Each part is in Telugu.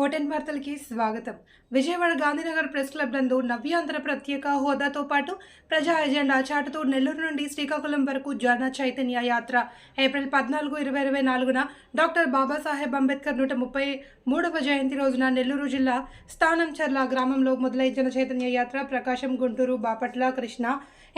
ఓటెన్ వార్తలకి స్వాగతం. విజయవాడ గాంధీనగర్ ప్రెస్ క్లబ్ నందు నవ్యాంధ్ర ప్రత్యేక హోదాతో పాటు ప్రజా ఎజెండా చాటుతూ నెల్లూరు నుండి శ్రీకాకుళం వరకు జన చైతన్య యాత్ర ఏప్రిల్ 14, 2024న డాక్టర్ బాబాసాహెబ్ అంబేద్కర్ 133వ జయంతి రోజున నెల్లూరు జిల్లా స్థానంచర్ల గ్రామంలో మొదలై జన చైతన్య యాత్ర ప్రకాశం, గుంటూరు, బాపట్ల, కృష్ణా,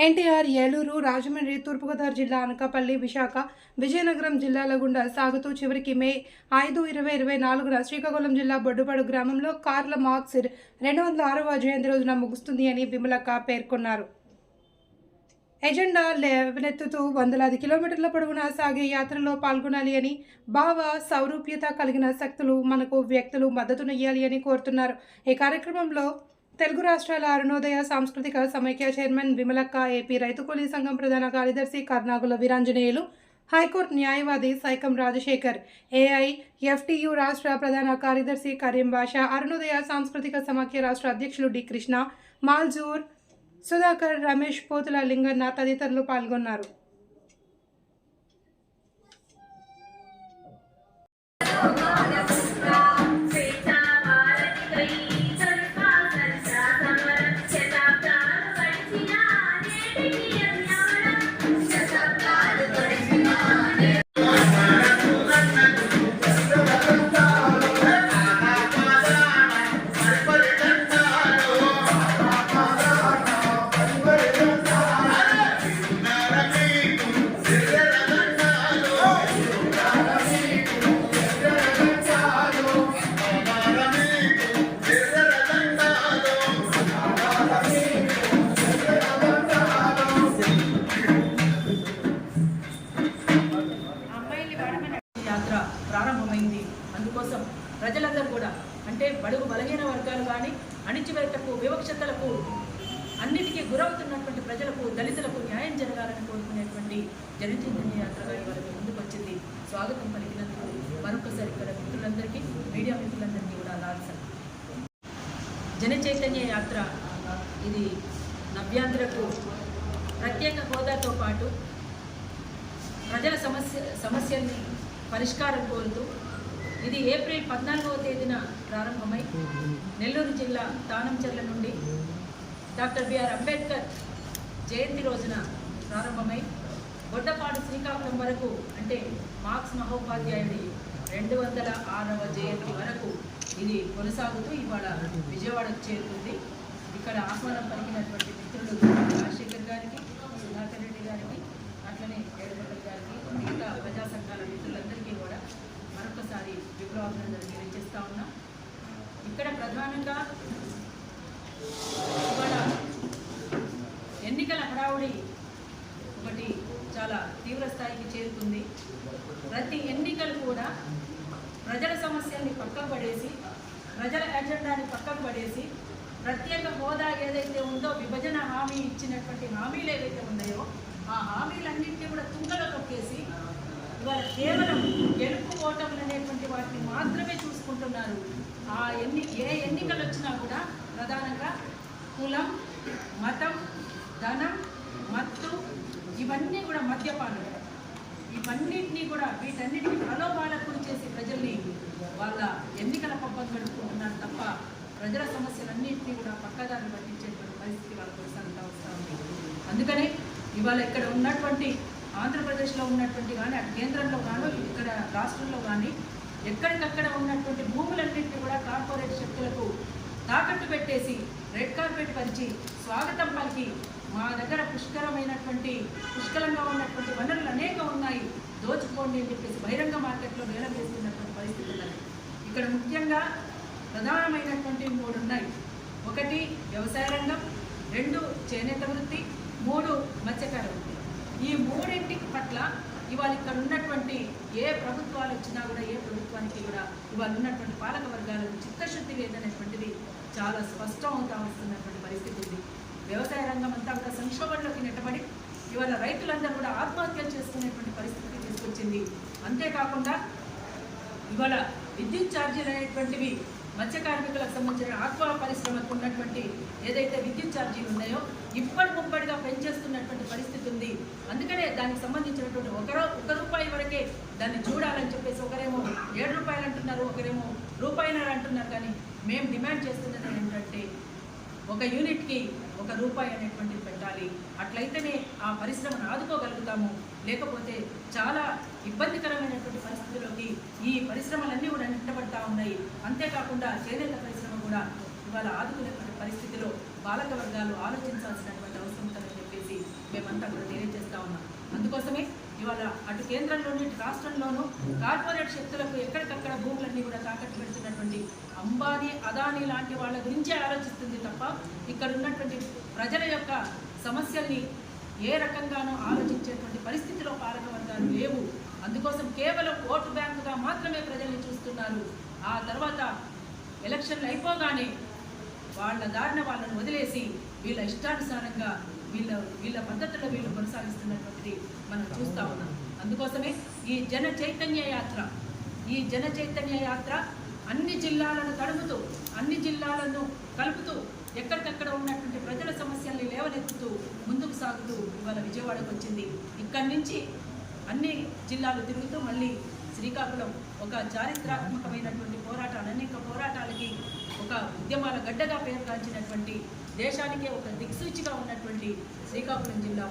ఎన్టీఆర్, ఏలూరు, రాజమండ్రి, తూర్పుగోదావరి జిల్లా, అనకాపల్లి, విశాఖ, విజయనగరం జిల్లాల గుండా సాగుతూ చివరికి మే 5, 2024న శ్రీకాకుళం జిల్లా బొడ్డుపాడు గ్రామంలో కార్ల మార్క్స్ 206వ జయంతి రోజున ముగుస్తుంది అని విమలక్క పేర్కొన్నారు. ఎజెండా లేవనెత్తుతూ వందలాది కిలోమీటర్ల పొడవునా సాగే యాత్రలో పాల్గొనాలి అని, భావ సౌరూప్యత కలిగిన శక్తులు మనకు వ్యక్తులు మద్దతునియ్యాలి అని కోరుతున్నారు. ఈ కార్యక్రమంలో తెలుగు రాష్ట్రాల అరుణోదయ సాంస్కృతిక సమైక్య చైర్మన్ విమలక్క, ఏపీ రైతు కూలీ సంఘం ప్రధాన కార్యదర్శి కర్నాగుల వీరాంజనేయులు, హైకోర్టు న్యాయవాది సైకం రాజశేఖర్, ఏఐఎఫ్టియు రాష్ట్ర ప్రధాన కార్యదర్శి కరీం బాషా, అరుణోదయ సాంస్కృతిక సమాఖ్య రాష్ట్ర అధ్యక్షులు డి కృష్ణ, మాల్జూర్ సుధాకర్, రమేష్, పోతుల లింగన్న తదితరులు పాల్గొన్నారు. ప్రారంభమైంది. అందుకోసం ప్రజలందరూ కూడా అంటే బడుగు బలహీన వర్గాలు కానీ, అణిచివేతకు, వివక్షతలకు అన్నిటికీ గురవుతున్నటువంటి ప్రజలకు, దళితులకు న్యాయం జరగాలని కోరుకునేటువంటి జనచైతన్య యాత్రగా ఇవాళ ముందుకు వచ్చింది. స్వాగతం పలికినందుకు మరొకసారి ఇక్కడ మిత్రులందరికీ, మీడియా మిత్రులందరికీ కూడా లాల్సన్. జనచైతన్య యాత్ర ఇది నవ్యాంధ్రకు ప్రత్యేక హోదాతో పాటు ప్రజల సమస్యల్ని పరిష్కారం కోరుతూ ఇది ఏప్రిల్ 14వ తేదీన ప్రారంభమై నెల్లూరు జిల్లా స్థానంచర్ల నుండి డాక్టర్ బిఆర్ అంబేద్కర్ జయంతి రోజున ప్రారంభమై బొడ్డపాడు శ్రీకాకుళం వరకు అంటే మార్క్స్ మహోపాధ్యాయుడి 206వ జయంతి వరకు ఇది కొనసాగుతూ ఇవాళ విజయవాడకు చేరుతుంది. ఇక్కడ ఆహ్వానం పలికినటువంటి మిత్రులు రాజశేఖర్ గారికి, సుధాకర్ రెడ్డి గారికి, అట్లనే ఏడుపల్లి గారికి, మిగతా ప్రజా సంఘాల మిత్రులందరికీ కూడా మరొకసారి విప్లవాభినందనలు తెలియజేస్తా ఉన్నాం. ఇక్కడ ప్రధానంగా ఇవాళ ఎన్నికల హడావుడి ఒకటి చాలా తీవ్ర స్థాయికి చేరుతుంది. ప్రతి ఎన్నికలు కూడా ప్రజల సమస్యల్ని పక్కకు పడేసి, ప్రజల ఎజెండాని పక్కకు పడేసి, ప్రత్యేక హోదా ఏదైతే ఉందో, విభజన హామీ ఇచ్చినటువంటి హామీలు ఏవైతే ఉన్నాయో ఆ హామీలన్నింటినీ కూడా తుంగలో తొక్కేసి ఇవాళ కేవలం గెలుపు ఓటములు అనేటువంటి వాటిని మాత్రమే చూసుకుంటున్నారు. ఏ ఎన్నికలు వచ్చినా కూడా ప్రధానంగా కులం, మతం, ధనం, మత్తు, ఇవన్నీ కూడా మద్యపానం, ఇవన్నింటినీ కూడా వీటన్నిటిని ప్రలోభాలకు గురి చేసి ప్రజల్ని వాళ్ళ ఎన్నికల పబ్బం గడుపుకుంటున్నారు తప్ప ప్రజల సమస్యలన్నింటినీ కూడా పక్కదారి పట్టించేటువంటి పరిస్థితి వాళ్ళు కొనసాగుతూ వస్తూ ఉంది. అందుకనే ఇవాళ ఇక్కడ ఉన్నటువంటి ఆంధ్రప్రదేశ్లో ఉన్నటువంటి కానీ, అటు కేంద్రంలో కానీ, ఇక్కడ రాష్ట్రంలో కానీ ఎక్కడికక్కడ ఉన్నటువంటి భూములన్నింటినీ కూడా కార్పొరేట్ శక్తులకు తాకట్టు పెట్టేసి రెడ్ కార్పెట్ పరిచి స్వాగతం పలికి మా దగ్గర పుష్కలంగా ఉన్నటువంటి వనరులు అనేకం ఉన్నాయి, దోచుకోండి అని చెప్పేసి బహిరంగ మార్కెట్లో వేలం వేస్తున్నటువంటి పరిస్థితి ఉన్నది. ఇక్కడ ముఖ్యంగా ప్రధానమైనటువంటి 3 ఉన్నాయి. 1 వ్యవసాయ రంగం, 2 చేనేత వృత్తి, 3 మత్స్యకార వృత్తి. ఈ 3 పట్ల ఇవాళ ఇక్కడ ఉన్నటువంటి ఏ ప్రభుత్వాలు వచ్చినా కూడా, ఏ ప్రభుత్వానికి కూడా ఇవాళ ఉన్నటువంటి పాలక వర్గాలకు చిత్తశుద్ధి లేదనేటువంటిది చాలా స్పష్టం అవుతా వస్తున్నటువంటి పరిస్థితి ఉంది. వ్యవసాయ రంగం అంతా కూడా సంక్షోభంలోకి నెట్టబడి ఇవాళ రైతులందరూ కూడా ఆత్మహత్యలు చేసుకునేటువంటి పరిస్థితికి తీసుకొచ్చింది. అంతేకాకుండా ఇవాళ విద్యుత్ ఛార్జీలు అనేటువంటివి మత్స్య కార్మికులకు సంబంధించిన ఆక్వా పరిశ్రమకు ఉన్నటువంటి ఏదైతే విద్యుత్ ఛార్జీలు ఉన్నాయో ఇప్పటికిప్పటిగా పెంచేస్తున్నటువంటి పరిస్థితి ఉంది. అందుకనే దానికి సంబంధించినటువంటి ఒక రూపాయి వరకే దాన్ని చూడాలని చెప్పేసి ఒకరేమో 7 రూపాయలు అంటున్నారు, ఒకరేమో రూపాయిన్నర అంటున్నారు. కానీ మేము డిమాండ్ చేస్తున్నది ఏంటంటే ఒక యూనిట్కి ₹1 అనేటువంటిది పెట్టాలి. అట్లయితేనే ఆ పరిశ్రమను ఆదుకోగలుగుతాము. లేకపోతే చాలా ఇబ్బందికరమైనటువంటి పరిస్థితుల్లోకి ఈ పరిశ్రమలన్నీ కూడా నెట్టబడతా ఉన్నాయి. అంతేకాకుండా చేనేత పరిశ్రమ కూడా ఇవాళ ఆదుకునేటువంటి పరిస్థితిలో పాలక వర్గాలు ఆలోచించాల్సినటువంటి అవసరం ఉందని చెప్పేసి మేమంతా కూడా తెలియజేస్తా ఉన్నాం. అందుకోసమే ఇవాళ అటు కేంద్రంలోనూ ఇటు రాష్ట్రంలోనూ కార్పొరేట్ శక్తులకు ఎక్కడికక్కడ భూములన్నీ కూడా తాకట్టు పెడుతున్నటువంటి అంబానీ, అదానీ లాంటి వాళ్ళ గురించే ఆలోచిస్తుంది తప్ప ఇక్కడ ఉన్నటువంటి ప్రజల యొక్క సమస్యల్ని ఏ రకంగానూ ఆలోచించేటువంటి పరిస్థితిలో పాలక వర్గాలు లేవు. అందుకోసం కేవలం ఓటు బ్యాంకుగా మాత్రమే ప్రజల్ని చూస్తున్నారు. ఆ తర్వాత ఎలక్షన్లు అయిపోగానే వాళ్ళ దారిన వాళ్ళని వదిలేసి వీళ్ళ ఇష్టానుసారంగా వీళ్ళ పద్ధతుల్లో వీళ్ళు కొనసాగిస్తున్నటువంటిది మనం చూస్తూ ఉన్నాం. అందుకోసమే ఈ జన చైతన్య యాత్ర అన్ని జిల్లాలను తడుముతూ, అన్ని జిల్లాలను కలుపుతూ, ఎక్కడికక్కడ ఉన్నటువంటి ప్రజల సమస్యల్ని లేవనెత్తుతూ ముందుకు సాగుతూ ఇవాళ విజయవాడకు వచ్చింది. ఇక్కడి నుంచి అన్ని జిల్లాలు తిరుగుతూ మళ్ళీ శ్రీకాకుళం ఒక చారిత్రాత్మకమైనటువంటి పోరాటాలు, అనేక పోరాటాలకి ఒక ఉద్యమాల గడ్డగా పేరుగాంచినటువంటి, దేశానికే ఒక దిక్సూచిగా ఉన్నటువంటి శ్రీకాకుళం జిల్లా